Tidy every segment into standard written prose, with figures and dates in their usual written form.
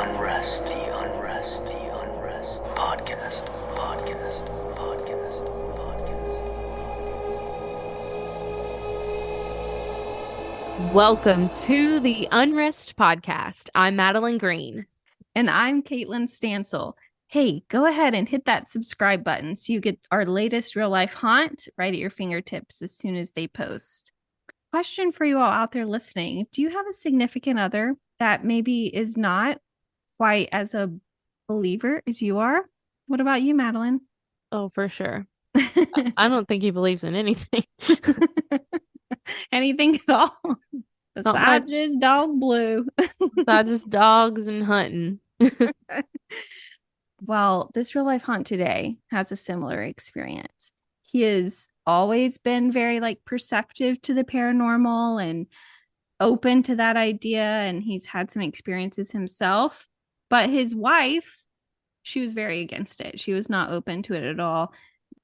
unrest, the unrest, the unrest. Podcast, podcast, podcast, podcast. Welcome to the Unrest Podcast. I'm Madeline Green. And I'm Caitlin Stansel. Hey, go ahead and hit that subscribe button so you get our latest real life haunt right at your fingertips as soon as they post. Question for you all out there listening. Do you have a significant other that maybe is not quite as a believer as you are? What about you, Madeline? Oh, for sure. I don't think he believes in anything. Anything at all? Besides his dog Blue. Besides his dogs and hunting. Well, this real life haunt today has a similar experience. He has always been very perceptive to the paranormal and open to that idea. And he's had some experiences himself, but his wife, she was very against it. She was not open to it at all.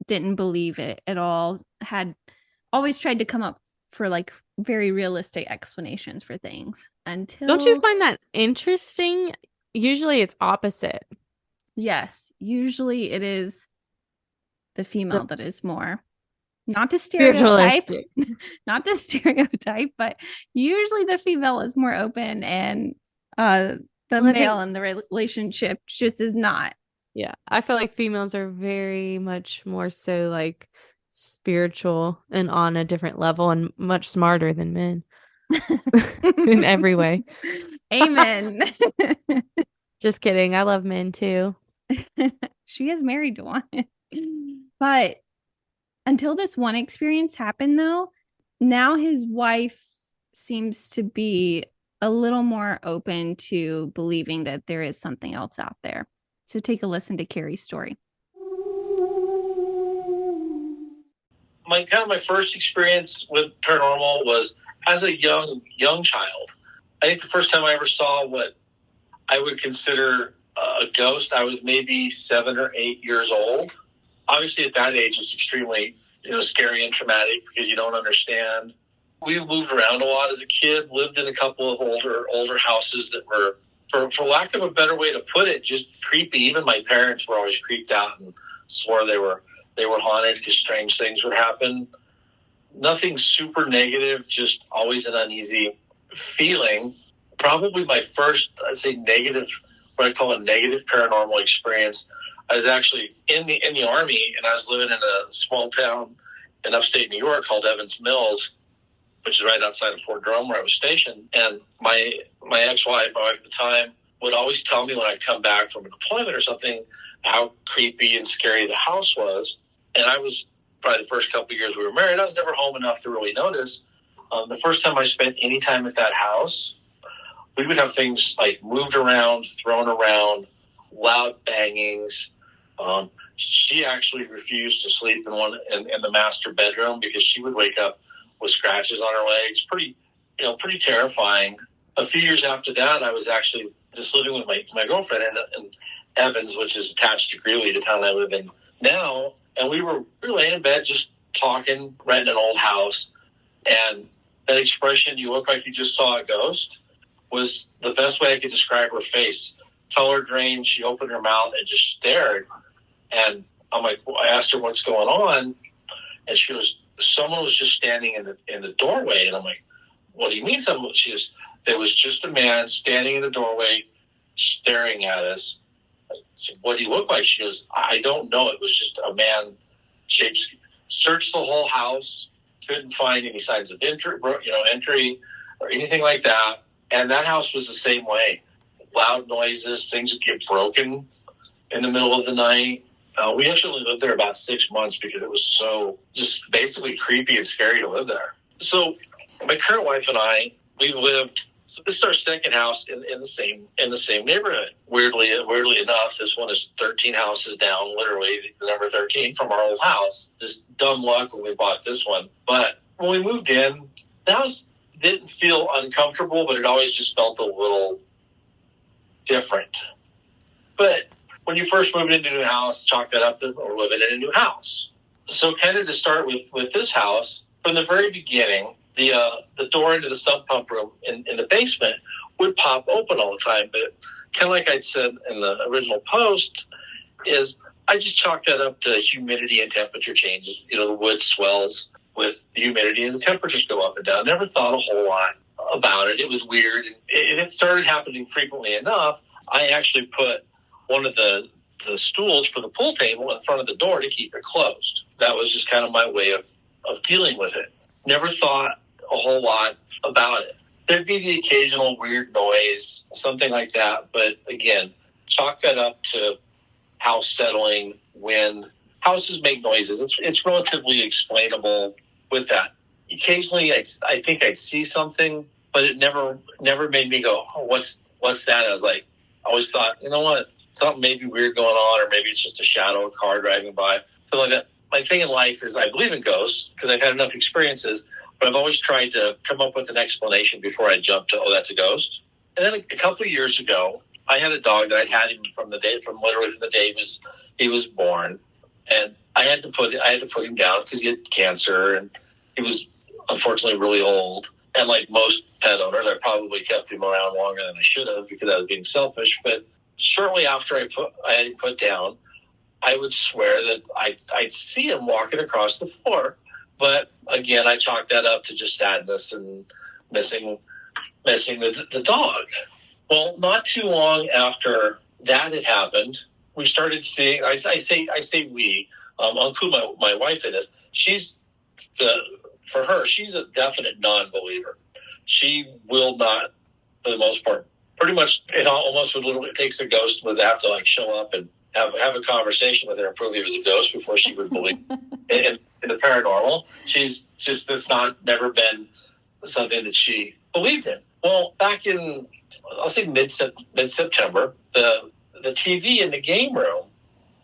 Didn't believe it at all. Had always tried to come up for very realistic explanations for things until... Don't you find that interesting? Usually it's opposite. Yes. Usually it is the female that is more, not to stereotype, but usually the female is more open and the male in the relationship just is not. Yeah. I feel like females are very much more so spiritual and on a different level and much smarter than men in every way. Amen. Just kidding. I love men too. She is married to one. But until this one experience happened, though, now his wife seems to be a little more open to believing that there is something else out there. So take a listen to Kerry's story. My first experience with paranormal was as a young child. I think the first time I ever saw what I would consider a ghost, I was maybe 7 or 8 years old. Obviously, at that age, it's extremely scary and traumatic because you don't understand. We moved around a lot as a kid. Lived in a couple of older houses that were, for lack of a better way to put it, just creepy. Even my parents were always creeped out and swore they were haunted because strange things would happen. Nothing super negative, just always an uneasy feeling. Probably my first, I'd say, negative, what I call a negative paranormal experience. I was actually in the Army, and I was living in a small town in upstate New York called Evans Mills, which is right outside of Fort Drum where I was stationed. And my ex-wife, my wife at the time, would always tell me when I'd come back from a deployment or something how creepy and scary the house was. And I was probably the first couple of years we were married, I was never home enough to really notice. The first time I spent any time at that house, we would have things moved around, thrown around, loud bangings. She actually refused to sleep in the master bedroom because she would wake up with scratches on her legs. Pretty terrifying. A few years after that, I was actually just living with my girlfriend in Evans, which is attached to Greeley, the town I live in now. And we were laying in bed just talking, renting an old house. And that expression, "you look like you just saw a ghost," was the best way I could describe her face. Color drained, she opened her mouth and just stared. And I asked her what's going on. And someone was just standing in the doorway. And I'm like, what do you mean someone? There was just a man standing in the doorway staring at us. I said, what do you look like? She goes, I don't know. It was just a man shaped. Searched the whole house, couldn't find any signs of entry or anything like that. And that house was the same way. Loud noises, things would get broken in the middle of the night. We actually lived there about 6 months because it was so just basically creepy and scary to live there. So my current wife and I, we lived. So this is our second house in the same neighborhood. Weirdly enough, this one is 13 houses down, literally the number 13 from our old house. Just dumb luck when we bought this one. But when we moved in, the house didn't feel uncomfortable, but it always just felt a little different. But when you first moved into a new house, chalk that up to or living in a new house. So kind of to start with this house, from the very beginning, the door into the sump pump room in the basement would pop open all the time. But kind of like I said in the original post, is I just chalk that up to humidity and temperature changes. The wood swells with humidity and the temperatures go up and down. Never thought a whole lot about it. It was weird. And it started happening frequently enough. I actually put one of the stools for the pool table in front of the door to keep it closed. That was just kind of my way of dealing with it. Never thought a whole lot about it. There'd be the occasional weird noise, something like that. But again, chalk that up to house settling when houses make noises. It's relatively explainable with that. Occasionally, I think I'd see something, but it never made me go, oh, what's that? I always thought, you know what, something may be weird going on, or maybe it's just a shadow, a car driving by. So like that. My thing in life is I believe in ghosts because I've had enough experiences, but I've always tried to come up with an explanation before I jump to, oh, that's a ghost. And then a couple of years ago, I had a dog that I'd had him from literally the day he was born, and I had to put him down because he had cancer and he was unfortunately really old. And like most pet owners, I probably kept him around longer than I should have because I was being selfish. But shortly after I had him put down, I would swear that I'd see him walking across the floor. But again, I chalked that up to just sadness and missing the dog. Well, not too long after that had happened, we started seeing. I say we. I'll include my wife in this. She's a definite non-believer. She will not, for the most part, pretty much. It takes a ghost would have to show up and have a conversation with her and prove he was a ghost before she would believe in the paranormal. She's just never been something that she believed in. Well, back in, I'll say mid-September, the TV in the game room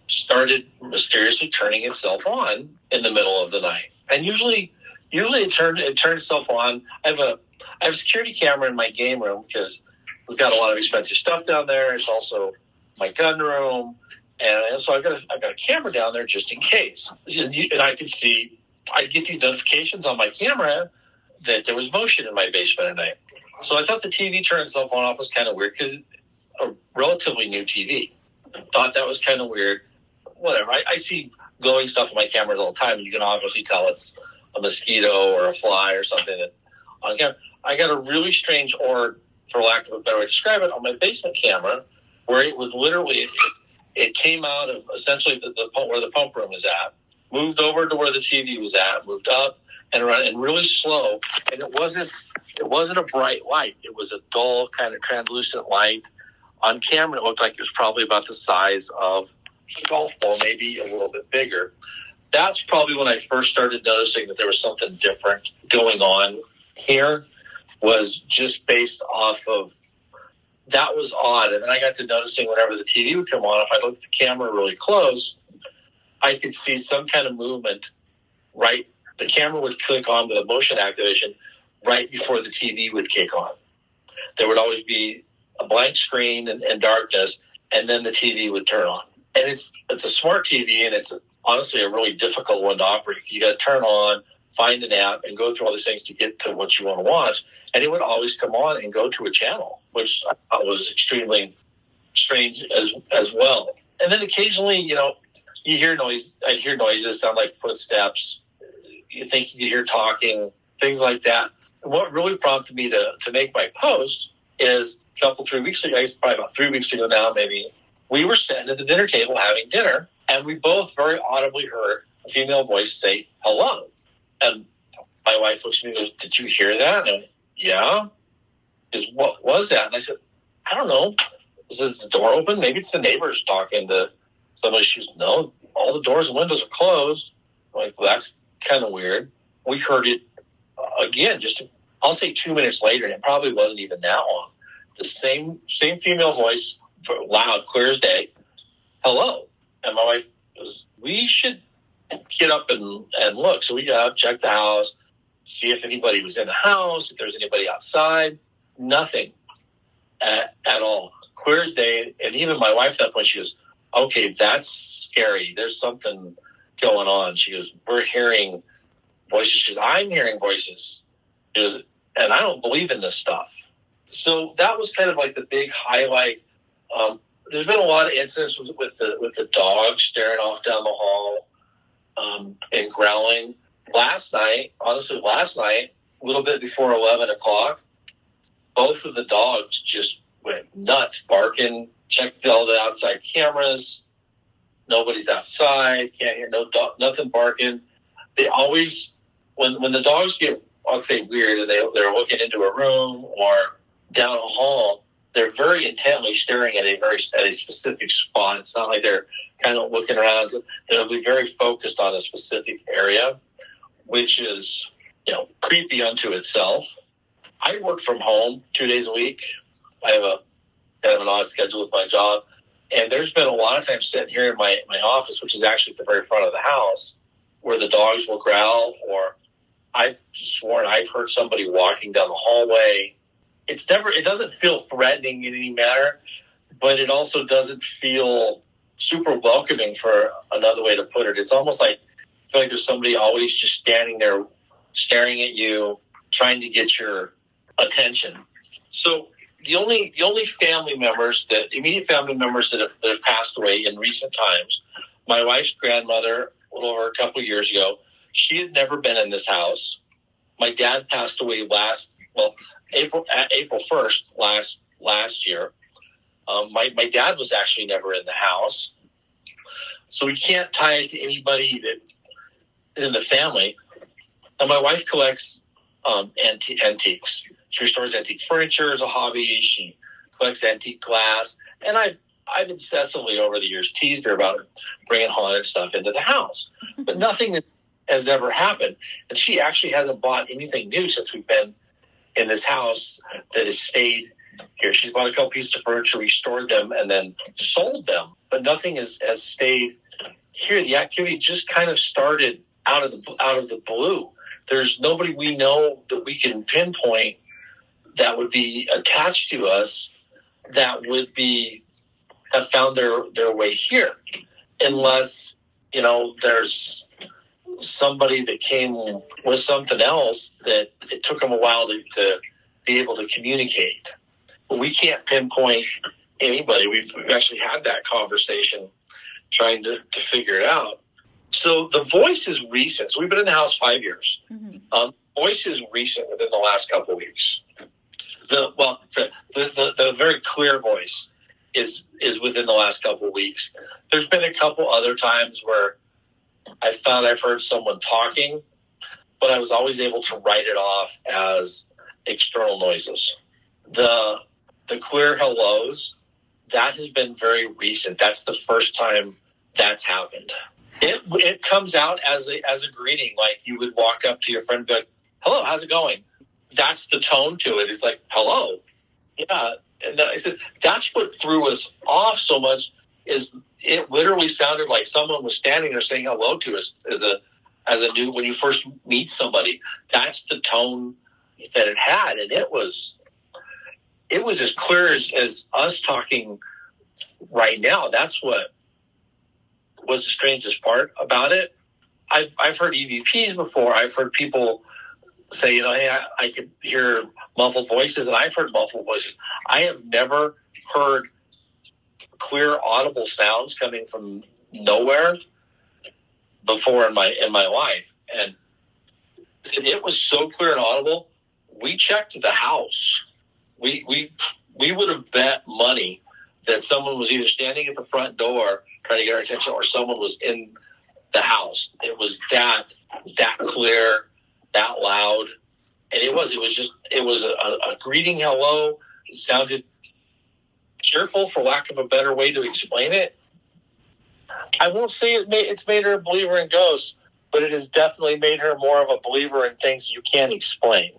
started mysteriously turning itself on in the middle of the night. And usually it turned itself on. I have a security camera in my game room because we've got a lot of expensive stuff down there. It's also my gun room. And so I've got a camera down there just in case. And I could see, I'd get these notifications on my camera that there was motion in my basement at night. So I thought the TV turning itself on off was kind of weird because it's a relatively new TV. I thought that was kind of weird. Whatever. I see glowing stuff on my cameras all the time, and you can obviously tell it's a mosquito or a fly or something that's on camera. I got a really strange orb, for lack of a better way to describe it, on my basement camera, where it was literally, it came out of essentially the pump, where the pump room is at, moved over to where the TV was at, moved up and around, and really slow. And it wasn't a bright light. It was a dull, kind of translucent light. On camera, it looked like it was probably about the size of a golf ball, maybe a little bit bigger. That's probably when I first started noticing that there was something different going on here, was just based off of, that was odd. And then I got to noticing whenever the TV would come on, if I looked at the camera really close, I could see some kind of movement, right? The camera would click on with a motion activation right before the TV would kick on. There would always be a blank screen and darkness, and then the TV would turn on. And it's a smart TV, and it's honestly a really difficult one to operate. You got to turn on, find an app, and go through all these things to get to what you want to watch. And it would always come on and go to a channel, which I thought was extremely strange as well. And then occasionally, you hear noise. I'd hear noises, sound like footsteps. You think you could hear talking, things like that. And what really prompted me to make my post is probably about 3 weeks ago now, maybe, we were sitting at the dinner table having dinner, and we both very audibly heard a female voice say, hello. And my wife looks at me and goes, did you hear that? And I went, yeah. Because what was that? And I said, I don't know. Is the door open? Maybe it's the neighbors talking to somebody. She goes, no, all the doors and windows are closed. I'm like, well, that's kind of weird. We heard it again, I'll say 2 minutes later, and it probably wasn't even that long. The same female voice, loud, clear as day. Hello. And my wife goes, we should get up and look. So we got up, checked the house, see if anybody was in the house, if there was anybody outside. Nothing at all. Clear as day. And even my wife at that point, she goes, okay, that's scary. There's something going on. She goes, we're hearing voices. She goes, I'm hearing voices. She goes, and I don't believe in this stuff. So that was kind of like the big highlight There's been a lot of incidents with the dog staring off down the hall and growling. Last night, a little bit before 11 o'clock, both of the dogs just went nuts, barking. Checked all the outside cameras. Nobody's outside. Can't hear nothing barking. They always, when the dogs get, I'll say, weird, and they're looking into a room or down a hall, they're very intently staring at a specific spot. It's not like they're kind of looking around. They'll be very focused on a specific area, which is, creepy unto itself. I work from home 2 days a week. I have kind of an odd schedule with my job. And there's been a lot of times sitting here in my office, which is actually at the very front of the house, where the dogs will growl, or I've sworn I've heard somebody walking down the hallway. It doesn't feel threatening in any manner, but it also doesn't feel super welcoming, for another way to put it. It's almost like, I feel like there's somebody always just standing there staring at you, trying to get your attention. So the only family members, immediate family members that have passed away in recent times, my wife's grandmother, a little over a couple of years ago, she had never been in this house. My dad passed away April 1st last year. My dad was actually never in the house, so we can't tie it to anybody that is in the family. And my wife collects antiques. She restores antique furniture as a hobby. She collects antique glass. And I've incessantly over the years teased her about bringing haunted stuff into the house. But nothing has ever happened. And she actually hasn't bought anything new since we've been in this house that has stayed here. She's bought a couple pieces of furniture, restored them, and then sold them. But nothing has stayed here. The activity just kind of started out of the blue. There's nobody we know that we can pinpoint that would be attached to us that would have found their way here, unless there's somebody that came with something else that it took them a while to be able to communicate. But we can't pinpoint anybody. We've actually had that conversation trying to figure it out. So the voice is recent. So we've been in the house 5 years. Mm-hmm. Voice is recent within the last couple of weeks. The very clear voice is within the last couple of weeks. There's been a couple other times where I thought I've heard someone talking, but I was always able to write it off as external noises. The clear hellos, that has been very recent. That's the first time that's happened. It comes out as a greeting, like you would walk up to your friend and be like, "Hello, how's it going?" That's the tone to it. It's like, "Hello." Yeah. And I said, that's what threw us off so much, is it literally sounded like someone was standing there saying hello to us as a new, when you first meet somebody. That's the tone that it had. And it was as clear as us talking right now. That's what was the strangest part about it. I've heard EVPs before. I've heard people say, hey, I could hear muffled voices, and I've heard muffled voices. I have never heard clear, audible sounds coming from nowhere before in my life. And it was so clear and audible. We checked the house. We would have bet money that someone was either standing at the front door trying to get our attention, or someone was in the house. It was that clear, that loud. And it was a greeting hello. It sounded cheerful, for lack of a better way to explain it. I won't say it's made her a believer in ghosts, but it has definitely made her more of a believer in things you can't explain.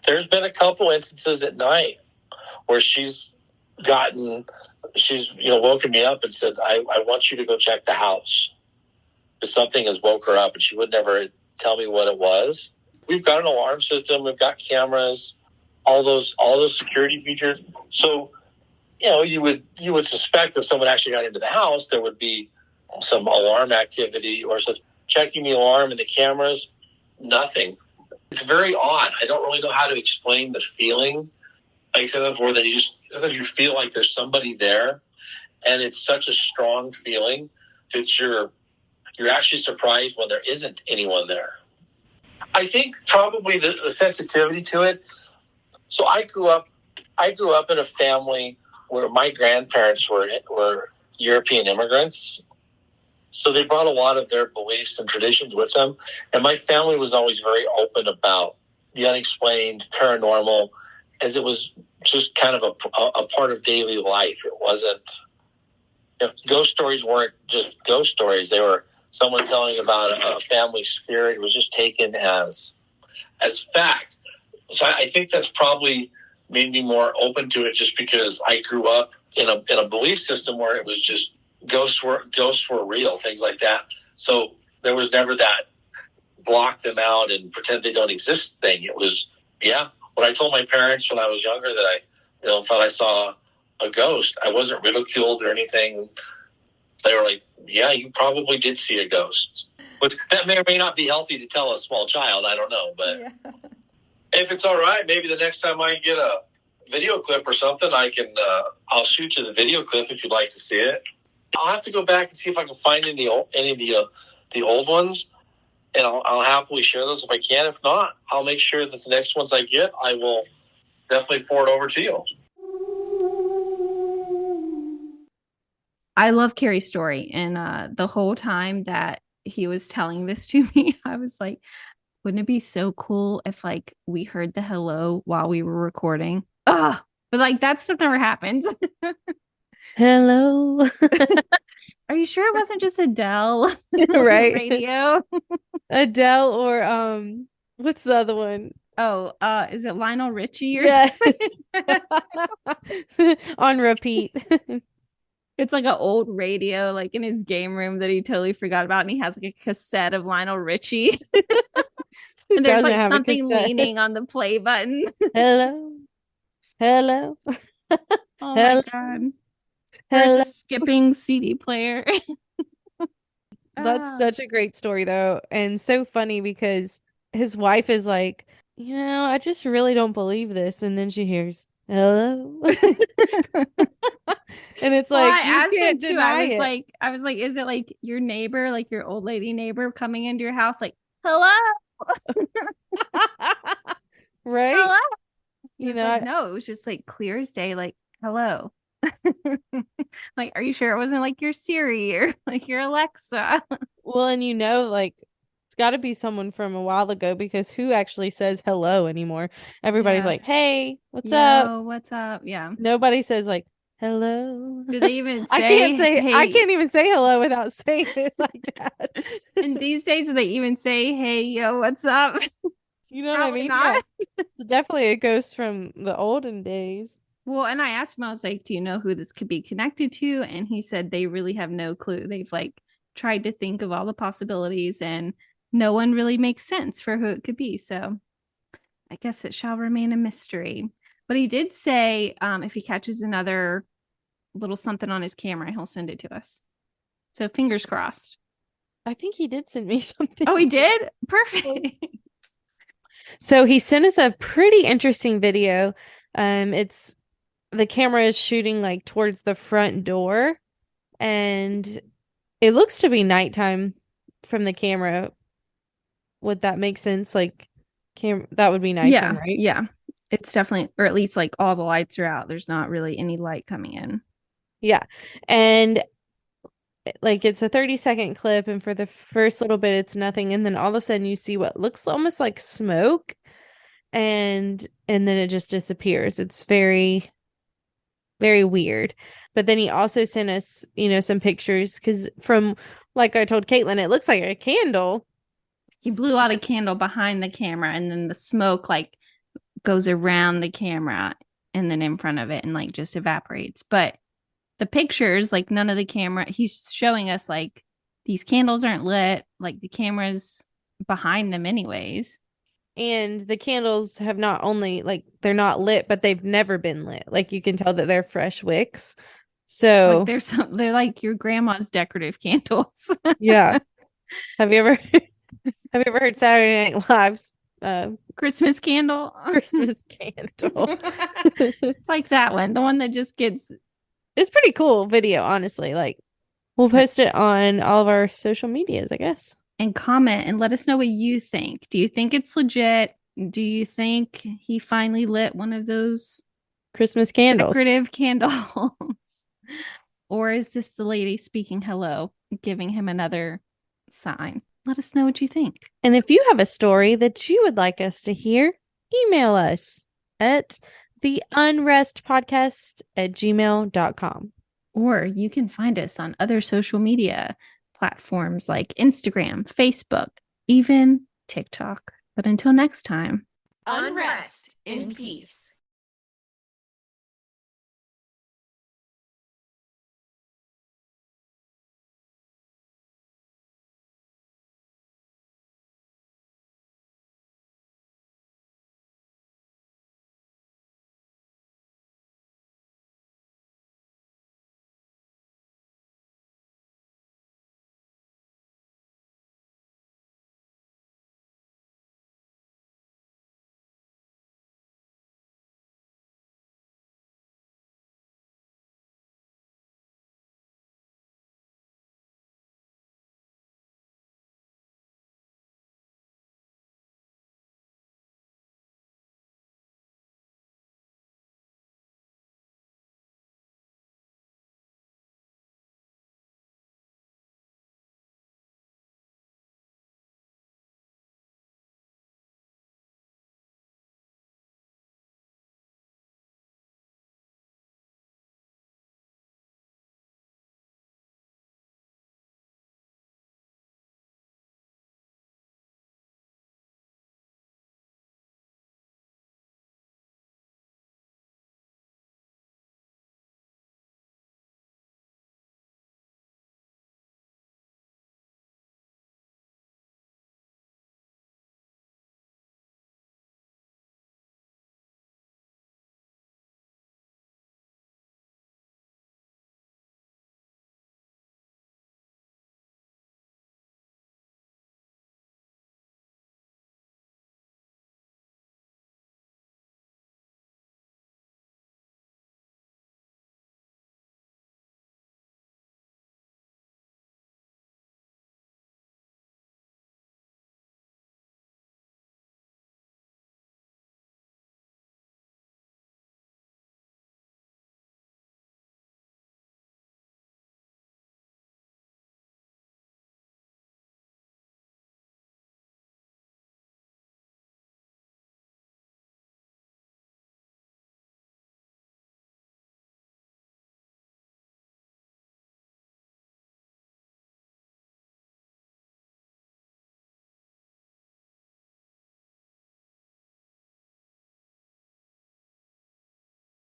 There's been a couple instances at night where she's woken me up and said, I want you to go check the house, because something has woke her up, and she would never tell me what it was. We've got an alarm system. We've got cameras, all those security features. So, you would suspect if someone actually got into the house, there would be some alarm activity, or some checking the alarm and the cameras. Nothing. It's very odd. I don't really know how to explain the feeling like I said before, that sometimes you feel like there's somebody there, and it's such a strong feeling that you're actually surprised when there isn't anyone there. I think probably the sensitivity to it. So I grew up in a family where my grandparents were European immigrants. So they brought a lot of their beliefs and traditions with them. And my family was always very open about the unexplained, paranormal, as it was just kind of a part of daily life. It wasn't, ghost stories weren't just ghost stories. They were someone telling about a family spirit. It was just taken as fact. So I think that's probably made me more open to it, just because I grew up in a belief system where it was just ghosts were real, things like that. So there was never that block them out and pretend they don't exist thing. It was, when I told my parents when I was younger that I thought I saw a ghost, I wasn't ridiculed or anything. They were like, yeah, you probably did see a ghost. But that may or may not be healthy to tell a small child. I don't know. But if it's all right, maybe the next time I get a video clip or something, I'll shoot you the video clip if you'd like to see it. I'll have to go back and see if I can find any of the old ones, and I'll happily share those if I can. If not, I'll make sure that the next ones I get, I will definitely forward over to you. I love Kerry's story. And the whole time that he was telling this to me, I was like, wouldn't it be so cool if like we heard the hello while we were recording? But like that stuff never happens. Hello. Are you sure it wasn't just Adele? Right. Radio. Adele or what's the other one? Oh, is it Lionel Richie or something? On repeat. It's like an old radio, like in his game room that he totally forgot about, and he has like a cassette of Lionel Richie. And there's like something leaning on the play button. Hello. Hello. Oh Hello. my God. Hello. It's a skipping CD player. That's such a great story though. And so funny because his wife is like, I just really don't believe this. And then she hears, hello. And it's like, I asked can't it too. deny I was like, is it like your neighbor, like your old lady neighbor coming into your house? Like, hello. Right. Hello. Like, no, it was just like clear as day. Like, hello. Like, are you sure it wasn't like your Siri or like your Alexa? Well, and like it's got to be someone from a while ago, because who actually says hello anymore? Everybody's like, hey, what's up? What's up? Yeah. Nobody says like hello. Do they even say I can't even say hello without saying it like that. And these days, do they even say, hey, yo, what's up? You know what I mean? Not. Yeah. It's definitely a ghost from the olden days. Well, and I asked him, I was like, do you know who this could be connected to? And he said they really have no clue. They've like tried to think of all the possibilities, and no one really makes sense for who it could be. So I guess it shall remain a mystery. But he did say if he catches another little something on his camera, he'll send it to us. So fingers crossed. I think he did send me something. Oh, he did? Perfect. So he sent us a pretty interesting video. It's the camera is shooting like towards the front door, and it looks to be nighttime from the camera. Would that make sense? Like, that would be nighttime, right? Yeah. It's definitely, or at least like all the lights are out. There's not really any light coming in. Yeah. And like it's a 30-second clip, and for the first little bit it's nothing, and then all of a sudden you see what looks almost like smoke, and then it just disappears. It's very, very weird. But then he also sent us, some pictures, because from, like I told Caitlin, it looks like a candle. He blew out a candle behind the camera, and then the smoke like goes around the camera and then in front of it and like just evaporates. But the pictures, like none of the camera, he's showing us like these candles aren't lit, like the camera's behind them anyways. And the candles have not only, like, they're not lit, but they've never been lit. Like, you can tell that they're fresh wicks. So like they're like your grandma's decorative candles. Yeah. Have you ever heard Saturday Night Live's Christmas candle. Christmas candle. It's like that one, the one that just gets. It's pretty cool video, honestly. Like, we'll post it on all of our social medias, I guess. And comment and let us know what you think. Do you think it's legit? Do you think he finally lit one of those Christmas candles. decorative candles? Or is this the lady speaking hello, giving him another sign? Let us know what you think. And if you have a story that you would like us to hear, email us at theunrestpodcast@gmail.com. Or you can find us on other social media platforms like Instagram, Facebook, even TikTok. But until next time, Unrest in peace.